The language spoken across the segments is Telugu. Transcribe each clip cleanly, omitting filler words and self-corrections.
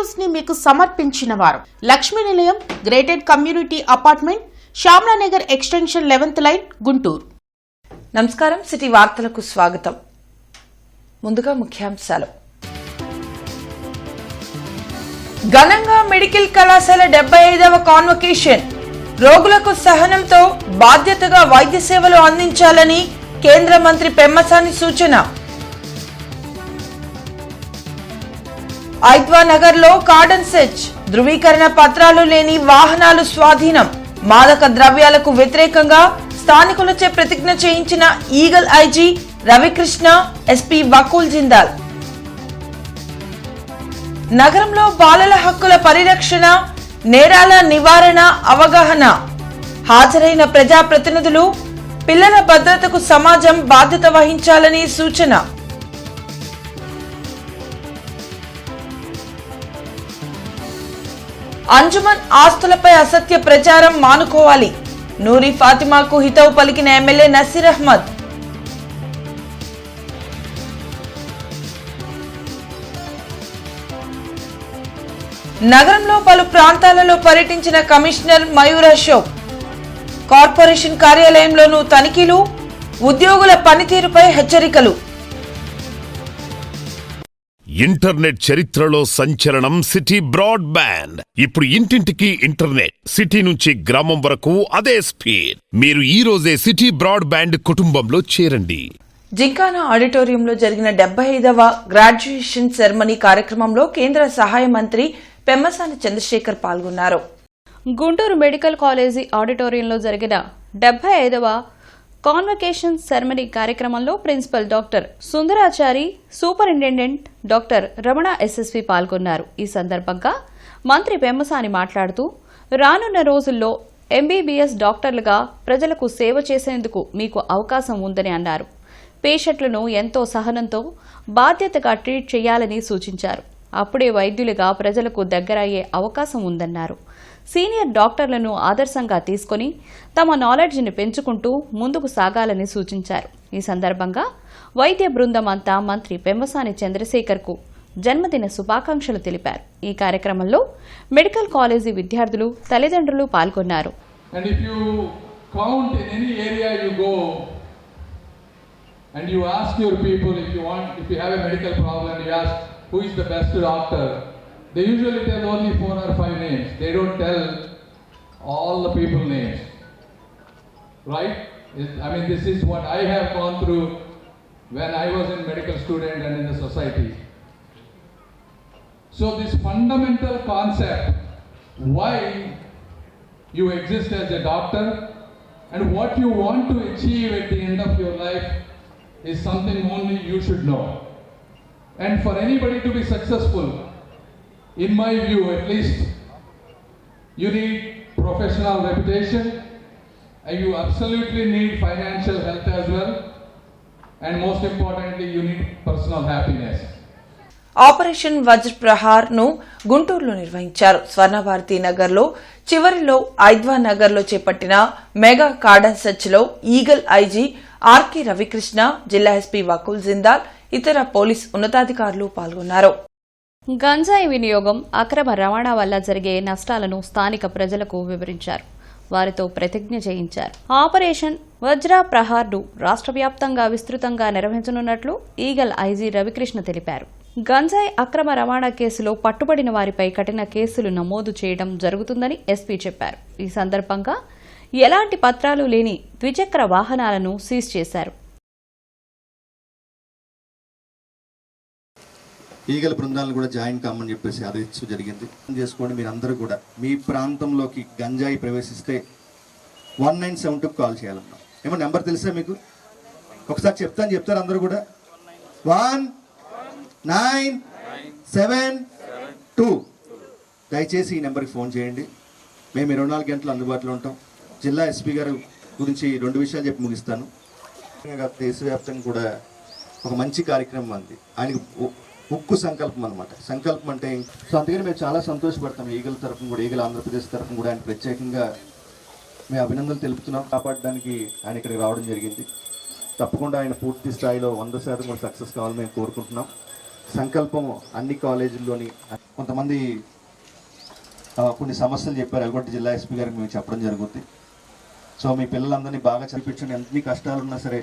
న్యూస్ ని మీకు సమర్పించిన వారు Lakshmi Nilayam gated community apartment Shyamala Nagar extension 11th line Guntur. నమస్కారం. సిటీ వార్తలకు స్వాగతం. ముందుగా ముఖ్యాంశాలు. ఘనంగా మెడికల్ కళాశాల 75వ కాన్వకేషన్. రోగులకు సహనంతో బాధ్యతగా వైద్య సేవలు అందించాలని కేంద్ర మంత్రి పెమ్మసాని సూచన. ఐద్వా నగర్ లో కార్డన్ సెర్చ్. ధృవీకరణ పత్రాలు లేని వాహనాలు స్వాధీనం. మాదక ద్రవ్యాలకు వ్యతిరేకంగా స్థానికులచే ప్రతిజ్ఞ చేయించిన Eagle IG Ravikrishna, SP Vakul Jindal. నగరంలో బాలల హక్కుల పరిరక్షణ, నేరాల నివారణ అవగాహన. హాజరైన ప్రజాప్రతినిధులు పిల్లల భద్రతకు సమాజం బాధ్యత వహించాలని సూచన. అంజుమన్ ఆస్తులపై అసత్య ప్రచారం మానుకోవాలి. నూరి ఫాతిమాకు హితవు పలికిన ఎమ్మెల్యే నసీర్ అహ్మద్. నగరంలో పలు ప్రాంతాలలో పర్యటించిన కమిషనర్ మయూర్ అశోక్. కార్పొరేషన్ కార్యాలయంలోనూ తనిఖీలు, ఉద్యోగుల పనితీరుపై హెచ్చరికలు. ఇంటర్నెట్ చరిత్రలో సంచలనం సిటీ బ్రాడ్బ్యాండ్. ఇప్పుడు ఇంటింటికి ఇంటర్నెట్, సిటీ నుంచి గ్రామం వరకు అదే స్పీడ్. మీరు ఈ రోజే సిటీ బ్రాడ్బ్యాండ్ కుటుంబంలో చేరండి. జింకానా ఆడిటోరియంలో జరిగిన 75వ గ్రాడ్యుయేషన్ సెరమనీ కార్యక్రమంలో కేంద్ర సహాయ మంత్రి పెమ్మసాని చంద్రశేఖర్ పాల్గొన్నారు. గుంటూరు మెడికల్ కాలేజీ ఆడిటోరియంలో జరిగిన 75వ కాన్వకేషన్ సెరమనీ కార్యక్రమంలో principal doctor Sundarachari, superintendent doctor Ramana SSV పాల్గొన్నారు. ఈ సందర్భంగా మంత్రి పెమ్మసాని మాట్లాడుతూ, రానున్న రోజుల్లో ఎంబీబీఎస్ డాక్టర్లుగా ప్రజలకు సేవ చేసేందుకు మీకు అవకాశం ఉందని అన్నారు. పేషెంట్లను ఎంతో సహనంతో బాధ్యతగా ట్రీట్ చేయాలని సూచించారు. అప్పుడే వైద్యులుగా ప్రజలకు దగ్గరయ్యే అవకాశం ఉందన్నారు. సీనియర్ డాక్టర్లను ఆదర్శంగా తీసుకుని తమ నాలెడ్జ్ని పెంచుకుంటూ ముందుకు సాగాలని సూచించారు. ఈ సందర్భంగా వైద్య బృందం అంతా మంత్రి పెమ్మసాని చంద్రశేఖర్కు జన్మదిన శుభాకాంక్షలు తెలిపారు. ఈ కార్యక్రమంలో మెడికల్ కాలేజీ విద్యార్థులు, తల్లిదండ్రులు పాల్గొన్నారు. who is the best doctor, they usually tell only 4 or 5 names. They don't tell all the people names, right? I mean, this is what I have gone through when I was in medical student and in the society. So this fundamental concept, why you exist as a doctor and what you want to achieve at the end of your life is something only you should know. And for anybody to be successful, in my view at least, you need professional reputation, and you absolutely need financial health as well, and most importantly, you need personal happiness. Operation వజ్ర ప్రహార్ ను గుంటూరులో నిర్వహించారు. స్వర్ణభారతి నగర్ లో చివరిలో ఐద్వా నగర్ లో చేపట్టిన మెగా కార్డన్ సెర్చ్ లో ఈగల్ ఐజీ ఆర్కే రవికృష్ణ, జిల్లా ఎస్పీ వకూల్ జిందాల్, ఇతర పోలీస్ ఉన్నతాధికారులు పాల్గొన్నారు. గంజాయి వినియోగం, అక్రమ రవాణా వల్ల జరిగే నష్టాలను స్థానిక ప్రజలకు వివరించారు. వారితో ప్రతిజ్ఞ చేయించారు. ఆపరేషన్ వజ్ర ప్రహార్ ను రాష్ట్ర వ్యాప్తంగా విస్తృతంగా నిర్వహించనున్నట్లు ఈగల్ ఐజీ రవికృష్ణ తెలిపారు. గంజాయి అక్రమ రవాణా కేసులో పట్టుబడిన వారిపై కఠిన కేసులు నమోదు చేయడం జరుగుతుందని ఎస్పీ చెప్పారు. ఈ సందర్భంగా ఎలాంటి పత్రాలు లేని ద్విచక్ర వాహనాలను సీజ్ చేశారు. ఈగల బృందాలను కూడా జాయిన్ కామని చెప్పేసి ఆదేశించడం జరిగింది. చేసుకోండి, మీరు అందరూ కూడా మీ ప్రాంతంలోకి గంజాయి ప్రవేశిస్తే 1972 కాల్ చేయాలన్నా. ఏమో నెంబర్ తెలుసా మీకు? ఒకసారి చెప్తారు అందరూ కూడా. 1972. దయచేసి ఈ నెంబర్కి ఫోన్ చేయండి. మేము 24 గంటలు అందుబాటులో ఉంటాం. జిల్లా ఎస్పీ గారు గురించి 2 విషయాలు చెప్పి ముగిస్తాను. దేశవ్యాప్తంగా కూడా ఒక మంచి కార్యక్రమం అంది. ఆయనకి ఉక్కు సంకల్పం అనమాట. సంకల్పం అంటే సో అందుకని మేము చాలా సంతోషపడతాం. ఈగల తరఫున కూడా, ఈగల ఆంధ్రప్రదేశ్ తరఫున కూడా ఆయన ప్రత్యేకంగా మేము అభినందనలు తెలుపుతున్నాం. కాపాడడానికి ఆయన ఇక్కడికి రావడం జరిగింది. తప్పకుండా ఆయన పూర్తి స్థాయిలో 100% కూడా సక్సెస్ కావాలని మేము కోరుకుంటున్నాం. సంకల్పం అన్ని కాలేజీల్లోని కొంతమంది కొన్ని సమస్యలు చెప్పారు. అవి కూడా జిల్లా ఎస్పీ గారికి మేము చెప్పడం జరుగుతుంది. సో మీ పిల్లలందరినీ బాగా చదివించండి. ఎన్ని కష్టాలున్నా సరే.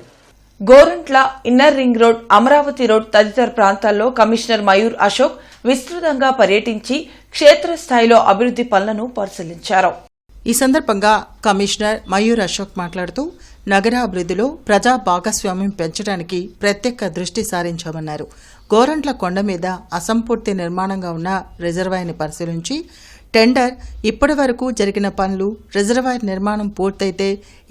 Gorantla, inner ring road, Amaravati road తదితర ప్రాంతాల్లో కమిషనర్ మయూర్ అశోక్ విస్తృతంగా పర్యటించి క్షేత్రస్థాయిలో అభివృద్ది పనులను పరిశీలించారు. ఈ సందర్భంగా కమిషనర్ మయూర్ అశోక్ మాట్లాడుతూ నగరాభివృద్ధిలో ప్రజా భాగస్వామ్యం పెంచడానికి ప్రత్యేక దృష్టి సారించామన్నారు. గోరంట్ల కొండ మీద అసంపూర్తి నిర్మాణంగా ఉన్న రిజర్వాయర్ని పరిశీలించి టెండర్, ఇప్పటి వరకు జరిగిన పనులు, రిజర్వాయర్ నిర్మాణం పూర్తయితే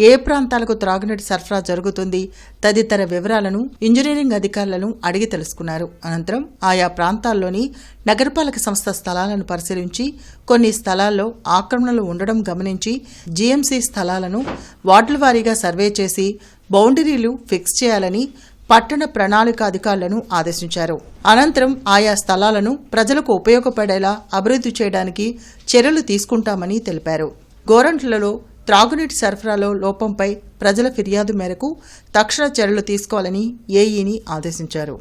ఏ ప్రాంతాలకు త్రాగునీటి సరఫరా జరుగుతుంది తదితర వివరాలను ఇంజనీరింగ్ అధికారులను అడిగి తెలుసుకున్నారు. అనంతరం ఆయా ప్రాంతాల్లోని నగరపాలక సంస్థ స్థలాలను పరిశీలించి కొన్ని స్థలాల్లో ఆక్రమణలు ఉండడం గమనించి జీఎంసీ స్థలాలను వార్డుల వారీగా సర్వే చేసి బౌండరీలు ఫిక్స్ చేయాలని పట్టణ ప్రణాళిక అధికారులను ఆదేశించారు. అనంతరం ఆయా స్థలాలను ప్రజలకు ఉపయోగపడేలా అభివృద్ధి చేయడానికి చర్యలు తీసుకుంటామని తెలిపారు. గోరంట్లలో త్రాగునీటి సరఫరాలో లోపంపై ప్రజల ఫిర్యాదు మేరకు తక్షణ చర్యలు తీసుకోవాలని ఏఈని ఆదేశించారు.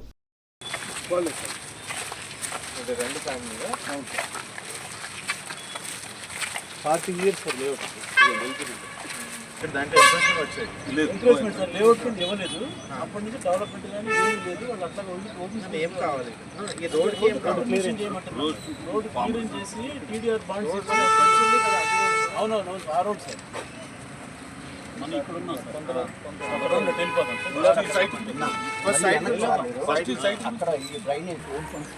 దాంట్లో ఇంప్రెషన్ వచ్చాయి లేఅవుట్ కింద ఇవ్వలేదు. అప్పటి నుంచి డెవలప్మెంట్ కానీ ఏం లేదు. వాళ్ళు అట్లా ఓపెన్ ఏం కావాలి ఈ రోడ్కి క్లియరెన్స్ చేయమంటారు. రోడ్ క్లియరెన్స్ చేసి టీడీఆర్ బాండ్స్ వచ్చింది కదా. అవునవును ఆ రోడ్ సార్ మనం ఇక్కడ ఉన్నాం సార్. ఫస్ట్ సైట్ అక్కడ ఈ డ్రైనేజ్ ఓన్ ఫండ్స్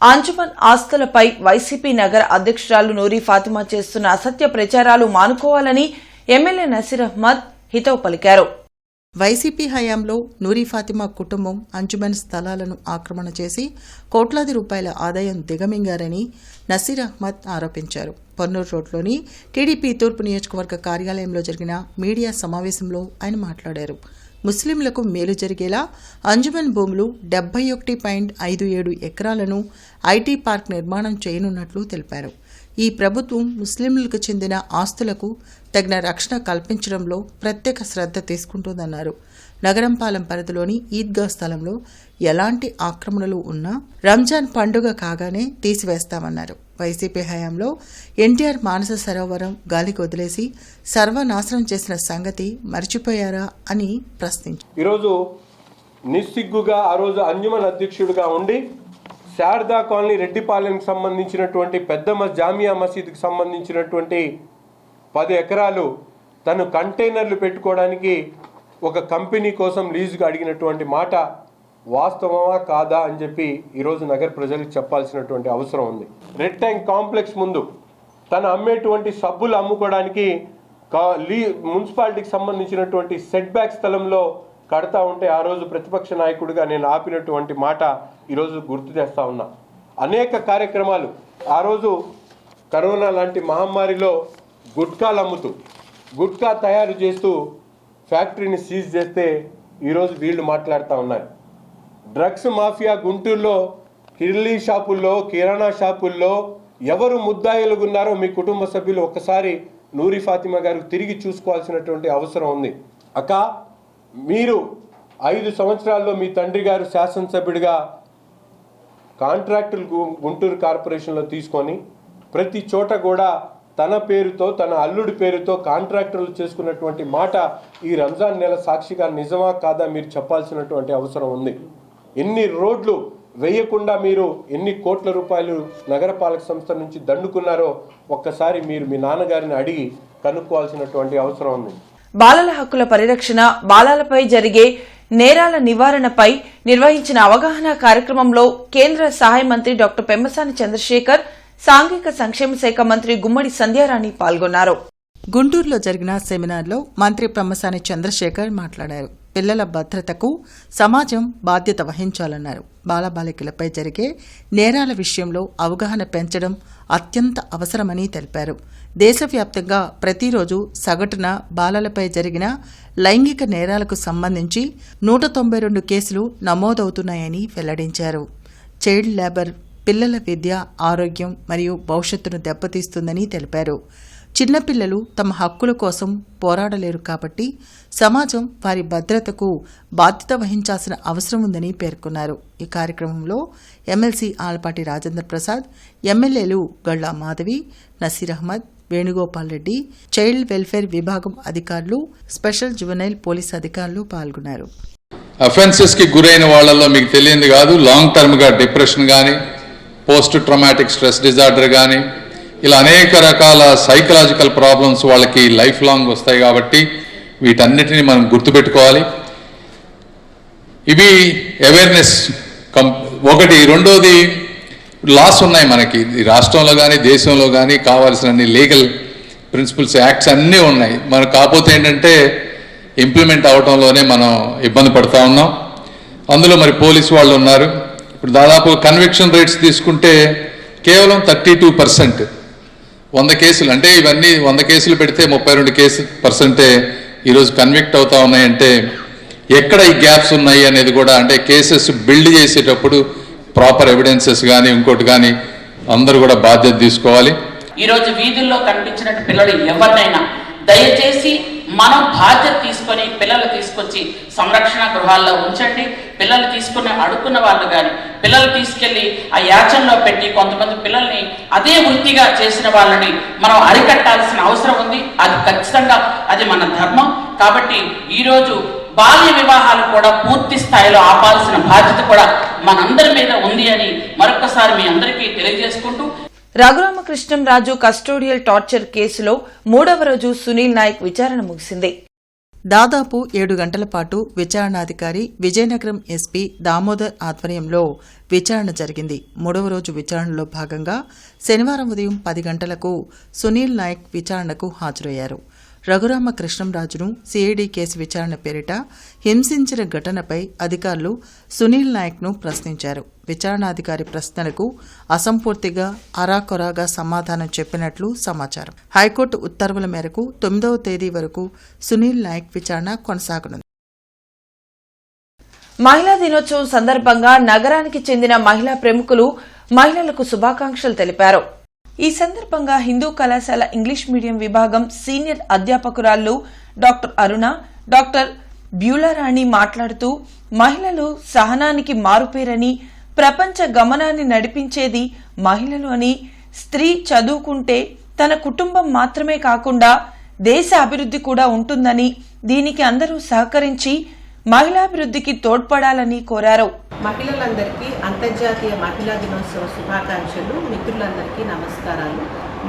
అంజుమన్ ఆస్తులపై వైసీపీ నగర అధ్యక్షురాలు నూరి ఫాతిమా చేస్తున్న అసత్య ప్రచారాలు మానుకోవాలని ఎమ్మెల్యే నసీర్ అహ్మద్ హితవు పలికారు. వైసీపీ హయాంలో నూరి ఫాతిమా కుటుంబం అంజుమన్ స్థలాలను ఆక్రమణ చేసి కోట్లాది రూపాయల ఆదాయం దిగమింగారని నసీర్ అహ్మద్ ఆరోపించారు. పొన్నూరు రోడ్లోని టీడీపీ తూర్పు నియోజకవర్గ కార్యాలయంలో జరిగిన మీడియా సమావేశంలో ఆయన మాట్లాడారు. ముస్లింలకు మేలు జరిగేలా అంజుమన్ భూములు 71.57 ఎకరాలను ఐటీ పార్క్ నిర్మాణం చేయనున్నట్లు తెలిపారు. ఈ ప్రభుత్వం ముస్లింలకు చెందిన ఆస్తులకు తగిన రక్షణ కల్పించడంలో ప్రత్యేక శ్రద్ధ తీసుకుంటుందన్నారు. నగరంపాలెం పరిధిలోని ఈద్గా స్థలంలో ఎలాంటి ఆక్రమణలు ఉన్నా రంజాన్ పండుగ కాగానే తీసివేస్తామన్నారు. వైసీపీ హయాంలో ఎన్టీఆర్ మానస సరోవరం గాలికి వదిలేసి సర్వనాశనం చేసిన సంగతి మర్చిపోయారా అని ప్రశ్నించారు. ఈరోజు నిస్సిగ్గుగా ఆ రోజు అంజుమన్ అధ్యక్షుడిగా ఉండి శారదా కాలనీ రెడ్డిపాలెంకి సంబంధించినటువంటి పెద్ద జామియా మసీద్కి సంబంధించినటువంటి 10 ఎకరాలు తను కంటైనర్లు పెట్టుకోవడానికి ఒక కంపెనీ కోసం లీజుగా అడిగినటువంటి మాట వాస్తవమా కాదా అని చెప్పి ఈరోజు నగర ప్రజలకు చెప్పాల్సినటువంటి అవసరం ఉంది. రెడ్ ట్యాంక్ కాంప్లెక్స్ ముందు తను అమ్మేటువంటి సబ్బులు అమ్ముకోవడానికి మున్సిపాలిటీకి సంబంధించినటువంటి సెట్ బ్యాక్ స్థలంలో కడతా ఉంటే ఆ రోజు ప్రతిపక్ష నాయకుడిగా నేను ఆపినటువంటి మాట ఈరోజు గుర్తు చేస్తా ఉన్నా. అనేక కార్యక్రమాలు ఆ రోజు కరోనా లాంటి మహమ్మారిలో గుట్కాలు అమ్ముతూ గుట్కా తయారు చేస్తూ ఫ్యాక్టరీని సీజ్ చేస్తే ఈరోజు వీళ్ళు మాట్లాడుతూ ఉన్నారు. డ్రగ్స్ మాఫియా గుంటూరులో కిర్లీ షాపుల్లో, కిరాణా షాపుల్లో ఎవరు ముద్దాయిలుగా ఉన్నారో మీ కుటుంబ సభ్యులు ఒక్కసారి నూరి ఫాతిమా గారు తిరిగి చూసుకోవాల్సినటువంటి అవసరం ఉంది. అక్క, మీరు 5 సంవత్సరాల్లో మీ తండ్రి గారు శాసనసభ్యుడిగా కాంట్రాక్టులు గుంటూరు కార్పొరేషన్లో తీసుకొని ప్రతి చోట కూడా తన పేరుతో తన అల్లుడి పేరుతో కాంట్రాక్టర్లు చేసుకున్నటువంటి మాట ఈ రంజాన్ నెల సాక్షిగా నిజమా కాదా మీరు చెప్పాల్సినటువంటి అవసరం ఉంది. ఎన్ని రోడ్లు వేయకుండా మీరు ఎన్ని కోట్ల రూపాయలు నగరపాలక సంస్థ నుంచి దండుకున్నారో ఒక్కసారి మీరు మీ నాన్నగారిని అడిగి కనుక్కోవాల్సినటువంటి అవసరం ఉంది. బాలల హక్కుల పరిరక్షణ, బాలలపై జరిగే నేరాల నివారణపై నిర్వహించిన అవగాహన కార్యక్రమంలో కేంద్ర సహాయ మంత్రి డాక్టర్ పెమ్మసాని చంద్రశేఖర్, సాంఘిక సంక్షేమ శాఖ మంత్రి గుమ్మడి సంధ్యారాణి పాల్గొన్నారు. గుంటూరులో జరిగిన సెమినార్లో మంత్రి పెమ్మసాని చంద్రశేఖర్ మాట్లాడారు. పిల్లల భద్రతకు సమాజం బాధ్యత వహించాలన్నారు. బాలబాలికలపై జరిగే నేరాల విషయంలో అవగాహన పెంచడం అత్యంత అవసరమని తెలిపారు. దేశవ్యాప్తంగా ప్రతిరోజు సగటున బాలలపై జరిగిన లైంగిక నేరాలకు సంబంధించి 192 కేసులు నమోదవుతున్నాయని వెల్లడించారు. చైల్డ్ లేబర్ పిల్లల విద్య, ఆరోగ్యం మరియు భవిష్యత్తును దెబ్బతీస్తుందని తెలిపారు. చిన్నపిల్లలు తమ హక్కుల కోసం పోరాడలేరు కాబట్టి సమాజం వారి భద్రతకు బాధ్యత వహించాల్సిన అవసరం ఉందని పేర్కొన్నారు. ఈ కార్యక్రమంలో ఎమ్మెల్సీ ఆలపాటి రాజేంద్ర ప్రసాద్, ఎమ్మెల్యేలు గళ్ళా మాధవి, నసీర్ అహ్మద్, వేణుగోపాల్ రెడ్డి, చైల్డ్ వెల్ఫేర్ విభాగం అధికారులు, స్పెషల్ జువెనైల్ పోలీస్ అధికారులు పాల్గొన్నారు. అఫెన్సెస్కి గురైన వాళ్ళల్లో మీకు తెలియంది కాదు, లాంగ్ టర్మ్గా డిప్రెషన్ కానీ, పోస్ట్ ట్రామాటిక్ స్ట్రెస్ డిజార్డర్ కానీ, ఇలా అనేక రకాల సైకలాజికల్ ప్రాబ్లమ్స్ వాళ్ళకి లైఫ్ లాంగ్ వస్తాయి. కాబట్టి వీటన్నిటిని మనం గుర్తుపెట్టుకోవాలి. ఇవి అవేర్నెస్ ఒకటి. రెండోది, లాస్ ఉన్నాయి మనకి ఈ రాష్ట్రంలో కానీ దేశంలో కానీ, కావాల్సిన లీగల్ ప్రిన్సిపల్స్, యాక్ట్స్ అన్నీ ఉన్నాయి. మనకు కాకపోతే ఏంటంటే ఇంప్లిమెంట్ అవడంలోనే మనం ఇబ్బంది పడుతూ ఉన్నాం. అందులో మరి పోలీసు వాళ్ళు ఉన్నారు. ఇప్పుడు దాదాపు కన్విక్షన్ రేట్స్ తీసుకుంటే కేవలం 32%. 100 కేసులు అంటే ఇవన్నీ 100 కేసులు పెడితే 32% ఈరోజు కన్విక్ట్ అవుతా ఉన్నాయంటే ఎక్కడ ఈ గ్యాప్స్ ఉన్నాయి అనేది కూడా, అంటే కేసెస్ బిల్డ్ చేసేటప్పుడు ప్రాపర్ ఎవిడెన్సెస్ కానీ ఇంకోటి కానీ అందరూ కూడా బాధ్యత తీసుకోవాలి. ఈరోజు వీధుల్లో కనిపించినట్టు పిల్లలు ఎవరినైనా దయచేసి మనం బాధ్యత తీసుకొని పిల్లలు తీసుకొచ్చి సంరక్షణ గృహాల్లో ఉంచండి. పిల్లలు తీసుకుని అడుక్కున్న వాళ్ళు కానీ, పిల్లలు తీసుకెళ్లి ఆ యాచనలో పెట్టి కొంతమంది పిల్లల్ని అదే వృత్తిగా చేసిన వాళ్ళని మనం అరికట్టాల్సిన అవసరం ఉంది. అది ఖచ్చితంగా అది మన ధర్మం. కాబట్టి ఈరోజు బాల్య వివాహాలు కూడా పూర్తి స్థాయిలో ఆపాల్సిన బాధ్యత కూడా మనందరి మీద ఉంది అని మరొకసారి మీ అందరికీ తెలియజేసుకుంటూ, రఘురామకృష్ణంరాజు కస్టోడియల్ టార్చర్ కేసులో 3వ రోజు సునీల్ నాయక్ విచారణ ముగిసింది. దాదాపు 7 గంటల పాటు విచారణాధికారి విజయనగరం ఎస్పీ దామోదర్ ఆధ్వర్యంలో విచారణ జరిగింది. 3వ రోజు విచారణలో భాగంగా శనివారం ఉదయం 10 గంటలకు సునీల్ నాయక్ విచారణకు హాజరయ్యారు. రఘురామకృష్ణంరాజును సిఐడి కేసు విచారణ పేరిట హింసించిన ఘటనపై అధికారులు సునీల్ నాయక్ను ప్రశ్నించారు. విచారణాధికారి ప్రశ్నలకు అసంపూర్తిగా అరాకొరాగా సమాధానం చెప్పినట్లు సమాచారం. హైకోర్టు ఉత్తర్వుల మేరకు 9వ తేదీ వరకు సునీల్ నాయక్ విచారణ కొనసాగనుంది. మహిళా దినోత్సవం సందర్భంగా నగరానికి చెందిన మహిళా ప్రముఖులు మహిళలకు శుభాకాంక్షలు తెలిపారు. ఈ సందర్భంగా హిందూ కళాశాల ఇంగ్లీష్ మీడియం విభాగం సీనియర్ అధ్యాపకురాళ్లు డాక్టర్ అరుణ, డాక్టర్ బ్యూలారాణి మాట్లాడుతూ మహిళలు సహనానికి మారుపేరని, ప్రపంచ గమనాన్ని నడిపించేది మహిళలు అని, స్త్రీ చదువుకుంటే తన కుటుంబం మాత్రమే కాకుండా దేశ అభివృద్ధి కూడా ఉంటుందని, దీనికి అందరూ సహకరించి మహిళాభివృద్ధికి తోడ్పడాలని కోరారు. మహిళలందరికీ అంతర్జాతీయ మహిళా దినోత్సవ శుభాకాంక్షలు. మిత్రులందరికీ నమస్కారాలు.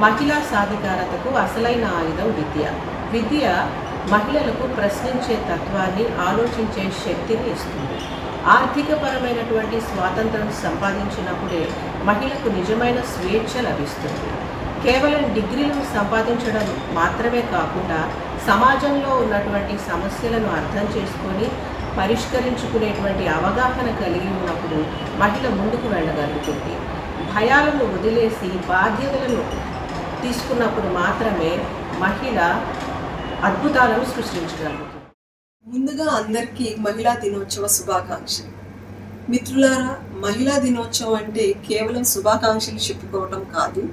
మహిళా సాధికారతకు అసలైన ఆయుధం విద్య. విద్య మహిళలకు ప్రశ్నించే తత్వాన్ని, ఆలోచించే శక్తిని ఇస్తుంది. ఆర్థికపరమైనటువంటి స్వాతంత్రం సంపాదించినప్పుడే మహిళకు నిజమైన స్వేచ్ఛ లభిస్తుంది. కేవలం డిగ్రీలను సంపాదించడం మాత్రమే కాకుండా సమాజంలో ఉన్నటువంటి సమస్యలను అర్థం చేసుకొని పరిష్కరించుకునేటువంటి అవగాహన కలిగి ఉన్నప్పుడు మహిళ ముందుకు వెళ్ళగలుగుతుంది. భయాలను వదిలేసి బాధ్యతలను తీసుకున్నప్పుడు మాత్రమే మహిళ అద్భుతాలను సృష్టించగలుగుతుంది. ముందుగా అందరికీ మహిళా దినోత్సవ శుభాకాంక్షలు. మిత్రులారా, మహిళా దినోత్సవం అంటే కేవలం శుభాకాంక్షలు చెప్పుకోవటం కాదు,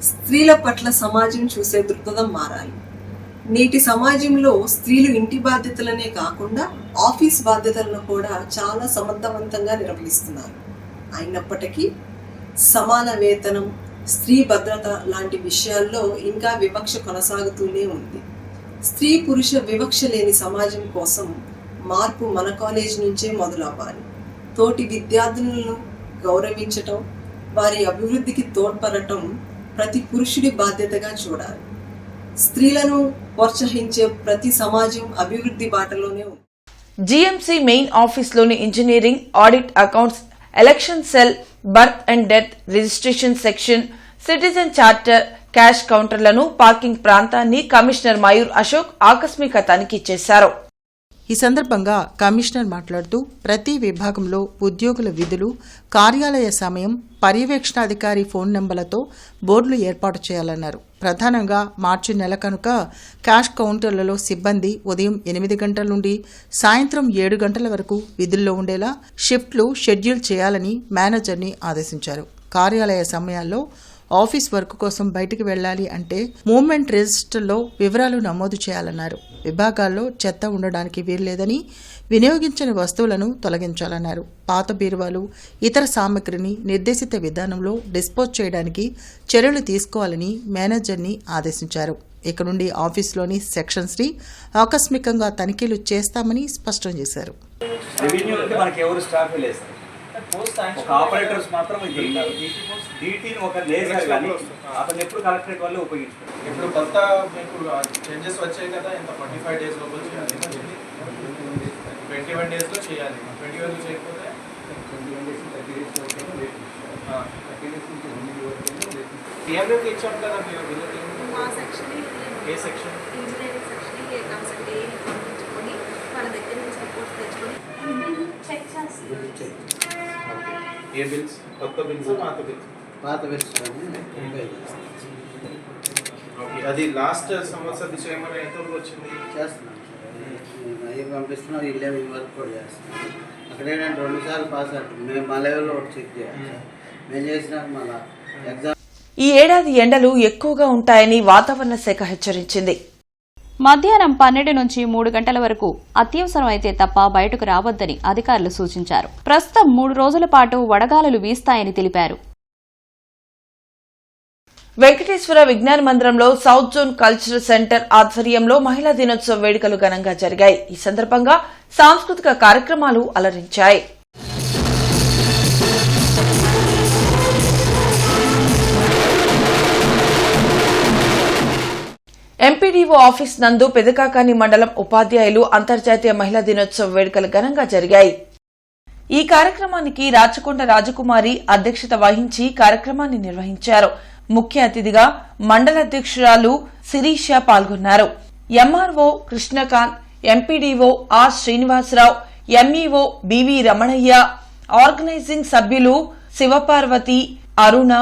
స్త్రీల పట్ల సమాజం చూసే దృక్పథం మారాలి. నేటి సమాజంలో స్త్రీలు ఇంటి బాధ్యతలనే కాకుండా ఆఫీస్ బాధ్యతలను కూడా చాలా సమర్థవంతంగా నిర్వహిస్తున్నారు. అయినప్పటికీ సమాన వేతనం, స్త్రీ భద్రత లాంటి విషయాల్లో ఇంకా వివక్ష కొనసాగుతూనే ఉంది. స్త్రీ పురుష వివక్ష లేని సమాజం కోసం మార్పు మన కాలేజ్ నుంచే మొదలవ్వాలి. తోటి విద్యార్థులను గౌరవించటం, వారి అభివృద్ధికి తోడ్పడటం ప్రతి పురుషుడి బాధ్యతగా చూడాలి. స్త్రీలను ప్రోత్సహించే ప్రతి సమాజం అభివృద్ధి బాటలోనే ఉంది. జీఎంసీ మెయిన్ ఆఫీస్లోని engineering, audit, accounts, election cell, birth and death registration section, citizen charter, cash కౌంటర్లను, పార్కింగ్ ప్రాంతాన్ని కమిషనర్ మయూర్ అశోక్ ఆకస్మిక తనిఖీ చేశారు. ఈ సందర్భంగా కమిషనర్ మాట్లాడుతూ ప్రతి విభాగంలో ఉద్యోగుల విధులు, కార్యాలయ సమయం, పర్యవేక్షణాధికారి ఫోన్ నెంబర్లతో బోర్డులు ఏర్పాటు చేయాలన్నారు. ప్రధానంగా మార్చి నెల కనుక క్యాష్ కౌంటర్లలో సిబ్బంది ఉదయం 8 గంటల నుండి సాయంత్రం 7 గంటల వరకు విధుల్లో ఉండేలా షిఫ్ట్లు షెడ్యూల్ చేయాలని మేనేజర్ని ఆదేశించారు. కార్యాలయ సమయాల్లో ఆఫీస్ వర్క్ కోసం బయటికి వెళ్లాలి అంటే మూవ్మెంట్ రిజిస్టర్లో వివరాలు నమోదు చేయాలన్నారు. విభాగాల్లో చెత్త ఉండడానికి వీల్లేదని, వినియోగించిన వస్తువులను తొలగించాలన్నారు. పాత బీరువాలు, ఇతర సామగ్రిని నిర్దేశిత విధానంలో డిస్పోజ్ చేయడానికి చర్యలు తీసుకోవాలని మేనేజర్ని ఆదేశించారు. ఇక నుండి ఆఫీసులోని సెక్షన్స్ ని ఆకస్మికంగా తనిఖీలు చేస్తామని స్పష్టం చేశారు. రెవెన్యూ అంటే మనకి ఎవరు స్టాఫ్ లేదు, ఒక ఆపరేటర్స్ మాత్రం ఉన్నారు. డీటీని ఒక లేజర్ కానీ అతను ఎప్పుడు కలెక్టరేట్ వల్లే ఉపయోగించుకుంటారు. ఇప్పుడు కొత్త ఇప్పుడు చేంజెస్ వచ్చాయి కదా, ఇంత 45 days లోపల చేయాలి, 21 days లో చేయాలి. 21 చేయకపోతే 30 days ఇచ్చాం కదా మీరు. ఏ సెక్షన్? ఇంజనీరింగ్ సెక్షన్కి కన్సల్ట్ అయ్యి పంపించుకొని వాళ్ళ దగ్గర నుంచి రిపోర్ట్స్ తెచ్చుకొని చెక్ చేస్తాం. ఏ బిల్స్? కొత్త బిల్స్, పాత బిల్స్? పాత బిల్స్. ఓకే, అది లాస్ట్ సంవత్సరం డిసెంబర్ ఎంతవరకు వచ్చింది? చేస్తున్నాం, అవి పంపిస్తున్నాం, ఇల్లే వర్క్ కూడా చేస్తున్నాం. అక్కడ ఏంటంటే 2 సార్లు పాస్ అవుతుంది. మేము మా లెవెల్లో ఒకటి చెక్ చేయాలి. మేము చేసినాక మళ్ళీ ఎగ్జామ్. ఈ ఏడాది ఎండలు ఎక్కువగా ఉంటాయని వాతావరణ శాఖ హెచ్చరించింది. మధ్యాహ్నం 12 నుంచి 3 గంటల వరకు అత్యవసరం అయితే తప్ప బయటకు రావద్దని అధికారులు సూచించారు. ప్రస్తుతం 3 రోజుల పాటు వడగాలులు వీస్తాయని తెలిపారు. వెంకటేశ్వర విజ్ఞాన మందిరంలో సౌత్ జోన్ కల్చరల్ సెంటర్ ఆధ్వర్యంలో మహిళా దినోత్సవ వేడుకలు ఘనంగా జరిగాయి. ఈ సందర్భంగా సాంస్కృతిక కార్యక్రమాలు అలరించాయి. ఎంపీడీఓ ఆఫీస్ నందు పెదకాకాని మండలం ఉపాధ్యాయులు అంతర్జాతీయ మహిళా దినోత్సవ వేడుకలు ఘనంగా జరిగాయి. ఈ కార్యక్రమానికి రాచకొండ రాజకుమారి అధ్యక్షత వహించి కార్యక్రమాన్ని నిర్వహించారు. ముఖ్య అతిథిగా మండల అధ్యక్షురాలు శిరీష పాల్గొన్నారు. MRO Krishnakanth, MPDO R Srinivasarao, MEO BV Ramanaiah, organizing సభ్యులు శివపార్వతి, అరుణ,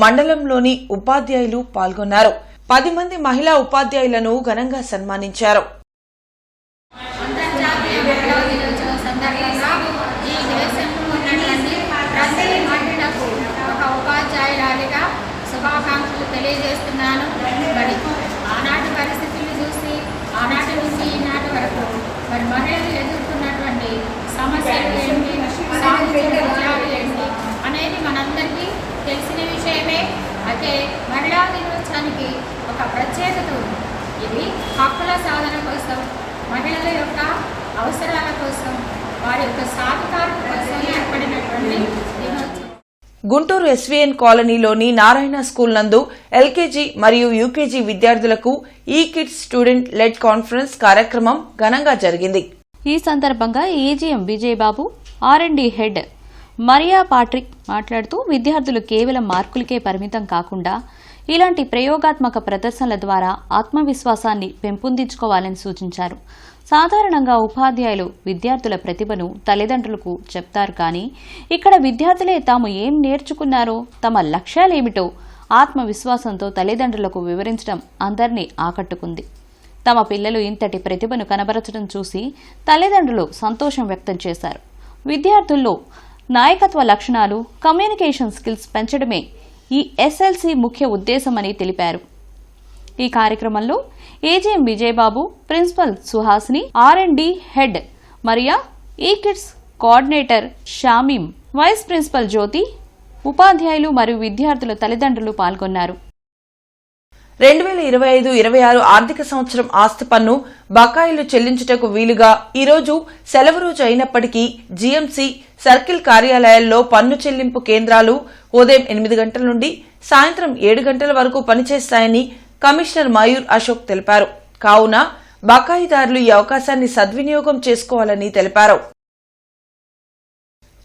మండలంలోని ఉపాధ్యాయులు పాల్గొన్నారు. 10 మంది మహిళా ఉపాధ్యాయులను ఘనంగా సన్మానించారు. శుభాకాంక్షలు తెలియజేస్తున్నాను. మరి ఆనాటి పరిస్థితులను చూసి ఆనాటి నుంచి ఈనాటి వరకు మరి మహిళలు ఎదుర్కొన్నటువంటి సమస్యలు ఏంటి, సాంఘిక విజయాలు ఏంటి అనేది మనందరికీ తెలిసిన విషయమే. అయితే మహిళా దినోత్సవానికి ఒక ప్రత్యేకత ఉంది. ఇది హక్కుల సాధన కోసం, మహిళల యొక్క అవసరాల కోసం, వారి యొక్క సాధికారత కోసం ఏర్పడినటువంటి దినోత్సవం. గుంటూరు ఎస్వీఎన్ కాలనీలోని నారాయణ స్కూల్ నందు ఎల్కేజీ మరియు యూకేజీ విద్యార్థులకు ఈ కిడ్స్ స్టూడెంట్ లెడ్ కాన్ఫరెన్స్ కార్యక్రమం ఘనంగా జరిగింది. ఈ సందర్భంగా AGM Vijayababu, R and D head Maria Patrick మాట్లాడుతూ విద్యార్థులు కేవలం మార్కులకే పరిమితం కాకుండా ఇలాంటి ప్రయోగాత్మక ప్రదర్శనల ద్వారా ఆత్మవిశ్వాసాన్ని పెంపొందించుకోవాలని సూచించారు. సాధారణంగా ఉపాధ్యాయులు విద్యార్థుల ప్రతిభను తల్లిదండ్రులకు చెప్తారు, కానీ ఇక్కడ విద్యార్థులే తాము ఏం నేర్చుకున్నారో, తమ లక్ష్యాలేమిటో ఆత్మవిశ్వాసంతో తల్లిదండ్రులకు వివరించడం అందరినీ ఆకట్టుకుంది. తమ పిల్లలు ఇంతటి ప్రతిభను కనబరచడం చూసి తల్లిదండ్రులు సంతోషం వ్యక్తం చేశారు. విద్యార్థుల్లో నాయకత్వ లక్షణాలు, కమ్యూనికేషన్ స్కిల్స్ పెంచడమే ఈ ఎస్ఎల్సీ ముఖ్య ఉద్దేశమని తెలిపారు. ఈ కార్యక్రమంలో AGM Vijayababu, principal Suhasini, R and D head Maria, ఈ kids coordinator Shameem, vice principal Jyothi, ఉపాధ్యాయులు మరియు విద్యార్థుల తల్లిదండ్రులు పాల్గొన్నారు. 2025-26 ఆర్థిక సంవత్సరం ఆస్తి పన్ను బకాయిలు చెల్లించుటకు వీలుగా ఈరోజు సెలవు రోజు అయినప్పటికీ జీఎంసీ సర్కిల్ కార్యాలయాల్లో పన్ను చెల్లింపు కేంద్రాలు ఉదయం 8 గంటల నుండి సాయంత్రం 7 గంటల వరకు పనిచేస్తాయని కమిషనర్ మయూర్ అశోక్ తెలిపారు. కావున బకాయిదారులు ఈ అవకాశాన్ని సద్వినియోగం చేసుకోవాలని తెలిపారు.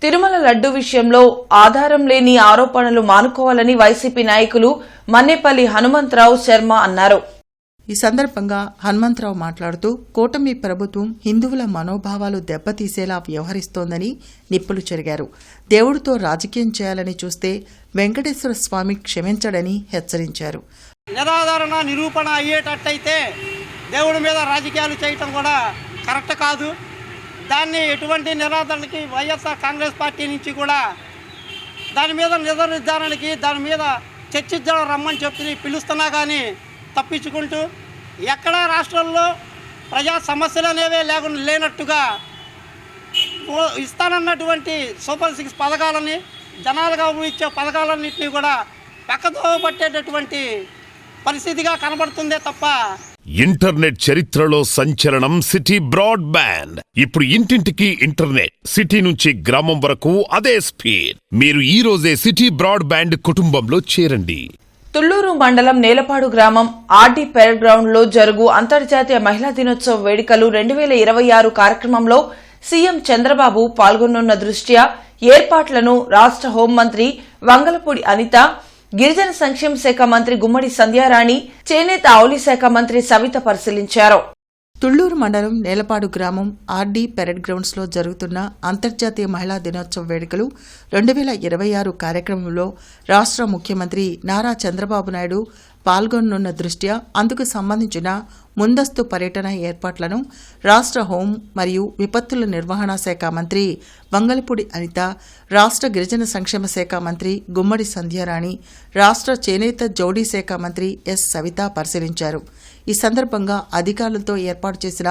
తిరుమల లడ్డు విషయంలో ఆధారం లేని ఆరోపణలు మానుకోవాలని వైసీపీ నాయకులు మన్నేపల్లి హనుమంతరావు శర్మ అన్నారు. ఈ సందర్భంగా హనుమంతరావు మాట్లాడుతూ కూటమి ప్రభుత్వం హిందువుల మనోభావాలు దెబ్బతీసేలా వ్యవహరిస్తోందని నిప్పులు చెరిగారు. దేవుడితో రాజకీయం చేయాలని చూస్తే వెంకటేశ్వర స్వామి క్షమించడని హెచ్చరించారు. నిరాధారణ నిరూపణ అయ్యేటట్టయితే దేవుడి మీద రాజకీయాలు చేయటం కూడా కరెక్ట్ కాదు. దాన్ని ఎటువంటి నిరాధరణకి వైఎస్ఆర్ కాంగ్రెస్ పార్టీ నుంచి కూడా దాని మీద నిజ నిర్ధారణకి దాని మీద చర్చించడం రమ్మని చెప్పి పిలుస్తున్నా కానీ తప్పించుకుంటూ ఎక్కడా రాష్ట్రంలో ప్రజా సమస్యలు అనేవే లేనట్టుగా ఇస్తానన్నటువంటి సూపర్ 6 పథకాలని జనాలుగా ఇచ్చే పథకాలన్నింటినీ కూడా పక్కతో పట్టేటటువంటి పరిస్థితిగా కనబడుతుందే తప్ప ఇంటర్నెట్ చరిత్రలో సంచలనం సిటీ బ్రాడ్బ్యాండ్. ఇప్పుడు ఇంటింటికి ఇంటర్నెట్, సిటీ నుంచి గ్రామం వరకు అదే స్పీడ్. మీరు ఈ రోజే సిటీ బ్రాడ్బ్యాండ్ కుటుంబంలో చేరండి. తుళ్లూరు మండలం నేలపాడు గ్రామం ఆర్డీ పెరడ్ గ్రౌండ్ లో జరుగు అంతర్జాతీయ మహిళా దినోత్సవ వేడుకలు 2026 కార్యక్రమంలో సీఎం చంద్రబాబు పాల్గొనున్న దృష్ట్యా ఏర్పాట్లను రాష్ట్ర హోంమంత్రి వంగలపూడి అనిత, గిరిజన సంక్షేమ శాఖ మంత్రి గుమ్మడి సంధ్యారాణి, చేనేత ఔలి శాఖ మంత్రి సవిత పరిశీలించారు. తుళ్లూరు మండలం నేలపాడు గ్రామం ఆర్డీ పెరడ్ గ్రౌండ్స్ లో జరుగుతున్న అంతర్జాతీయ మహిళా దినోత్సవ వేడుకలు 2026 కార్యక్రమంలో రాష్ట్ర ముఖ్యమంత్రి నారా చంద్రబాబు నాయుడు పాల్గొనున్న దృష్ట్యా అందుకు సంబంధించిన ముందస్తు పర్యటన ఏర్పాట్లను రాష్ట్ర హోం మరియు విపత్తుల నిర్వహణ శాఖ మంత్రి వంగలపూడి అనిత, రాష్ట్ర గిరిజన సంక్షేమ శాఖ మంత్రి గుమ్మడి సంధ్యారాణి, రాష్ట్ర చేనేత జౌడీ శాఖ మంత్రి ఎస్ సవిత పరిశీలించారు. ఈ సందర్భంగా అధికారులతో ఏర్పాటు చేసిన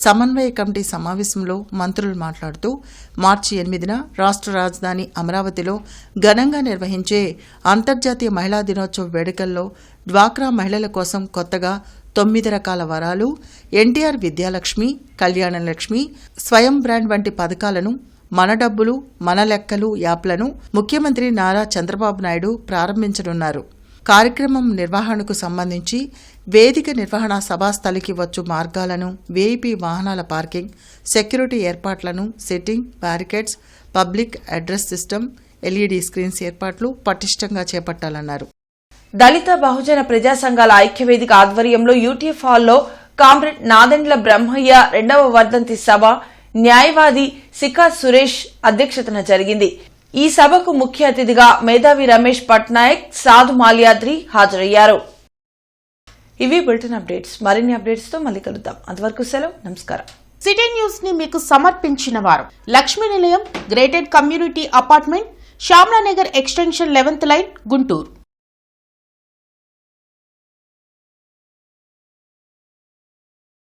సమన్వయ కమిటీ సమావేశంలో మంత్రులు మాట్లాడుతూ మార్చి 8న రాష్ట్ర రాజధాని అమరావతిలో ఘనంగా నిర్వహించే అంతర్జాతీయ మహిళా దినోత్సవ వేడుకల్లో డ్వాక్రా మహిళల కోసం కొత్తగా 9 రకాల వరాలు, ఎన్టీఆర్ విద్యాలక్ష్మి, కళ్యాణలక్ష్మి, స్వయం బ్రాండ్ వంటి పథకాలను, మన డబ్బులు మన లెక్కలు యాప్లను ముఖ్యమంత్రి నారా చంద్రబాబు నాయుడు ప్రారంభించనున్నారు. కార్యక్రమం నిర్వహణకు సంబంధించి వేదిక నిర్వహణ సభాస్థలికి వచ్చు మార్గాలను, వీఐపీ వాహనాల పార్కింగ్, సెక్యూరిటీ ఏర్పాట్లను, sitting, barricades, public address system, LED screens ఏర్పాట్లు పటిష్టంగా చేపట్టాలన్నారు. దళిత బహుజన ప్రజా సంఘాల ఐక్యవేదిక ఆధ్వర్యంలో యూటీఎఫ్ హాల్లో కామ్రేడ్ నాదెండ్ల బ్రహ్మయ్య 2వ వర్ధంతి సభ న్యాయవాది శిఖా సురేష్ అధ్యక్షతన జరిగింది. ఈ సభకు ముఖ్య అతిథిగా మేధావి రమేష్ పట్నాయక్, సాధు మాల్యాద్రి హాజరయ్యారు. ఇవి బులెటిన్ అప్డేట్స్. మరిన్ని అప్డేట్స్ తో మళ్ళీ కలుద్దాం. అంతవరకు సెలవు, నమస్కారం. సిటీ న్యూస్ ని మీకు సమర్పించిన వారు Lakshmi Nilayam, gated community apartment, Shyamlanagar extension 11th line, Guntur.